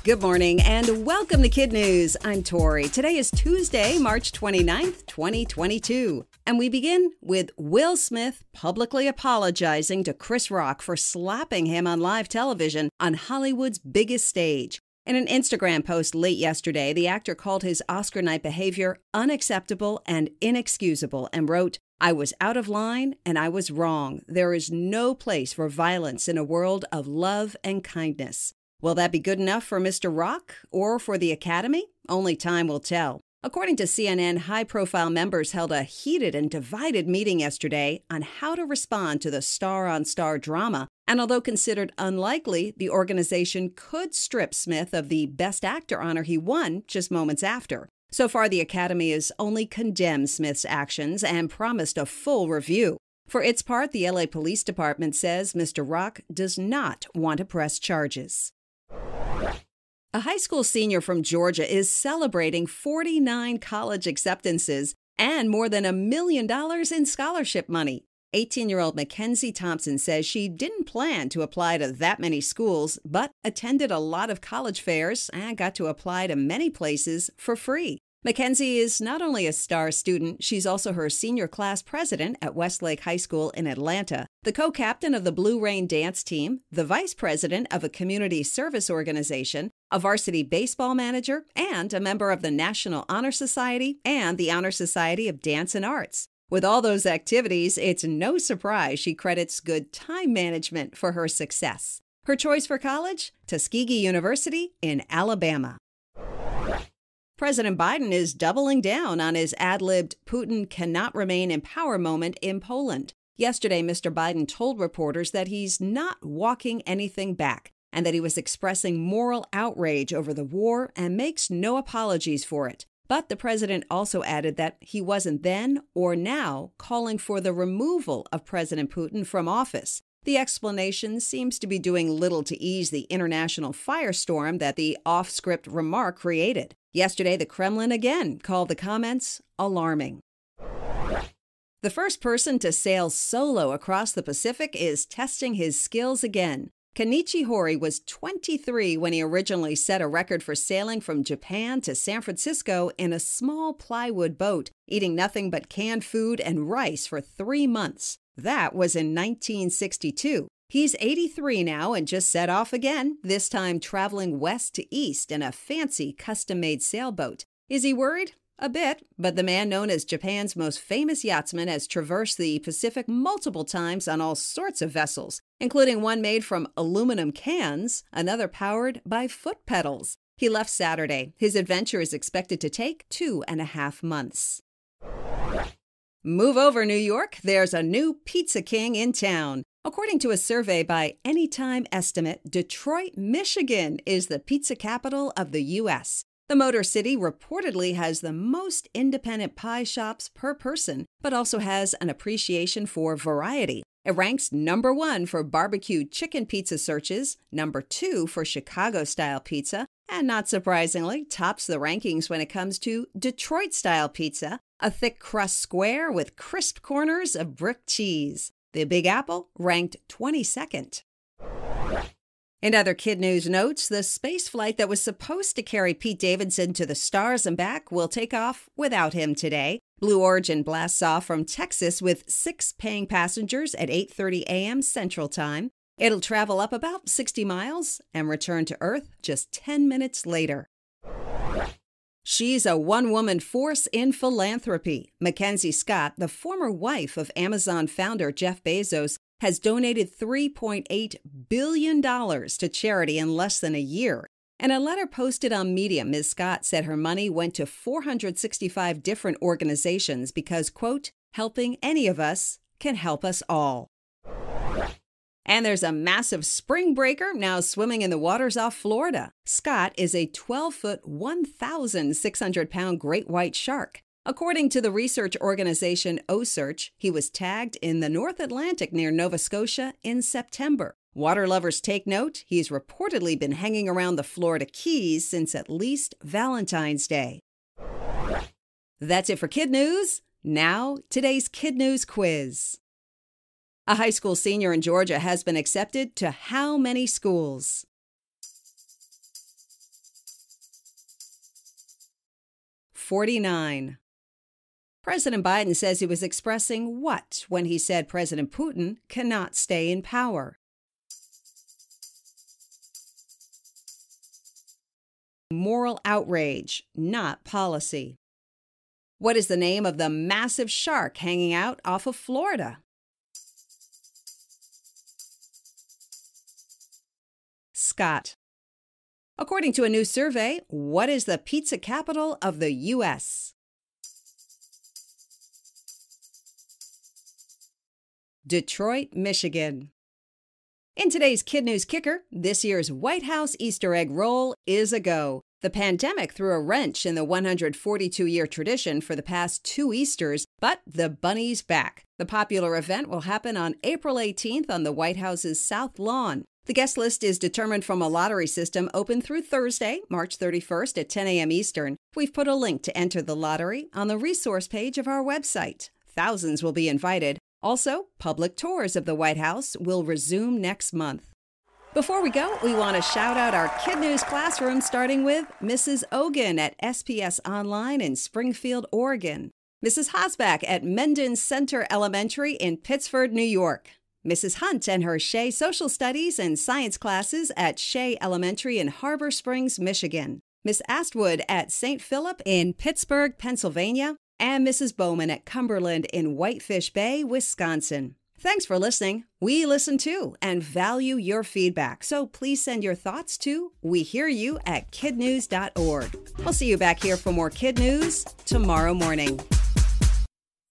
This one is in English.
Good morning and welcome to Kid News. I'm Tori. Today is Tuesday, March 29th, 2022. And we begin with Will Smith publicly apologizing to Chris Rock for slapping him on live television on Hollywood's biggest stage. In an Instagram post late yesterday, the actor called his Oscar night behavior unacceptable and inexcusable and wrote, "I was out of line and I was wrong. There is no place for violence in a world of love and kindness." Will that be good enough for Mr. Rock or for the Academy? Only time will tell. According to CNN, high-profile members held a heated and divided meeting yesterday on how to respond to the star-on-star drama. And although considered unlikely, the organization could strip Smith of the Best Actor honor he won just moments after. So far, the Academy has only condemned Smith's actions and promised a full review. For its part, the LA Police Department says Mr. Rock does not want to press charges. A high school senior from Georgia is celebrating 49 college acceptances and more than $1 million in scholarship money. 18-year-old Mackenzie Thompson says she didn't plan to apply to that many schools, but attended a lot of college fairs and got to apply to many places for free. Mackenzie is not only a star student, she's also her senior class president at Westlake High School in Atlanta, the co-captain of the Blue Rain dance team, the vice president of a community service organization, a varsity baseball manager, and a member of the National Honor Society and the Honor Society of Dance and Arts. With all those activities, it's no surprise she credits good time management for her success. Her choice for college? Tuskegee University in Alabama. President Biden is doubling down on his ad-libbed "Putin cannot remain in power" moment in Poland. Yesterday, Mr. Biden told reporters that he's not walking anything back and that he was expressing moral outrage over the war and makes no apologies for it. But the president also added that he wasn't then or now calling for the removal of President Putin from office. The explanation seems to be doing little to ease the international firestorm that the off-script remark created. Yesterday, the Kremlin again called the comments alarming. The first person to sail solo across the Pacific is testing his skills again. Kenichi Hori was 23 when he originally set a record for sailing from Japan to San Francisco in a small plywood boat, eating nothing but canned food and rice for 3 months. That was in 1962. He's 83 now and just set off again, this time traveling west to east in a fancy custom-made sailboat. Is he worried? A bit, but the man known as Japan's most famous yachtsman has traversed the Pacific multiple times on all sorts of vessels, including one made from aluminum cans, another powered by foot pedals. He left Saturday. His adventure is expected to take 2.5 months. Move over, New York. There's a new pizza king in town. According to a survey by Anytime Estimate, Detroit, Michigan is the pizza capital of the U.S. The Motor City reportedly has the most independent pie shops per person, but also has an appreciation for variety. It ranks number 1 for barbecue chicken pizza searches, number 2 for Chicago-style pizza, and not surprisingly, tops the rankings when it comes to Detroit-style pizza, a thick crust square with crisp corners of brick cheese. The Big Apple ranked 22nd. In other Kid News notes, the space flight that was supposed to carry Pete Davidson to the stars and back will take off without him today. Blue Origin blasts off from Texas with 6 paying passengers at 8:30 a.m. Central Time. It'll travel up about 60 miles and return to Earth just 10 minutes later. She's a one-woman force in philanthropy. Mackenzie Scot, the former wife of Amazon founder Jeff Bezos, has donated $3.8 billion to charity in less than a year. In a letter posted on Medium, Ms. Scott said her money went to 465 different organizations because, quote, helping any of us can help us all. And there's a massive spring breaker now swimming in the waters off Florida. Scot is a 12-foot, 1,600-pound great white shark. According to the research organization OSearch, he was tagged in the North Atlantic near Nova Scotia in September. Water lovers take note, he's reportedly been hanging around the Florida Keys since at least Valentine's Day. That's it for Kid News. Now, today's Kid News quiz. A high school senior in Georgia has been accepted to how many schools? 49. President Biden says he was expressing what when he said President Putin cannot stay in power? Moral outrage, not policy. What is the name of the massive shark hanging out off of Florida? Scot. According to a new survey, what is the pizza capital of the U.S.? Detroit, Michigan. In today's Kid News Kicker, this year's White House Easter egg roll is a go. The pandemic threw a wrench in the 142-year tradition for the past 2 Easters, but the bunny's back. The popular event will happen on April 18th on the White House's South Lawn. The guest list is determined from a lottery system open through Thursday, March 31st at 10 a.m. Eastern. We've put a link to enter the lottery on the resource page of our website. Thousands will be invited. Also, public tours of the White House will resume next month. Before we go, we want to shout out our Kid News classroom, starting with Mrs. Ogan at SPS Online in Springfield, Oregon, Mrs. Hosbach at Menden Center Elementary in Pittsford, New York, Mrs. Hunt and her Shea Social Studies and Science classes at Shea Elementary in Harbor Springs, Michigan, Miss Astwood at St. Philip in Pittsburgh, Pennsylvania, and Mrs. Bowman at Cumberland in Whitefish Bay, Wisconsin. Thanks for listening. We listen too and value your feedback, so please send your thoughts to wehearyou@kidnews.org. We'll see you back here for more Kid News tomorrow morning.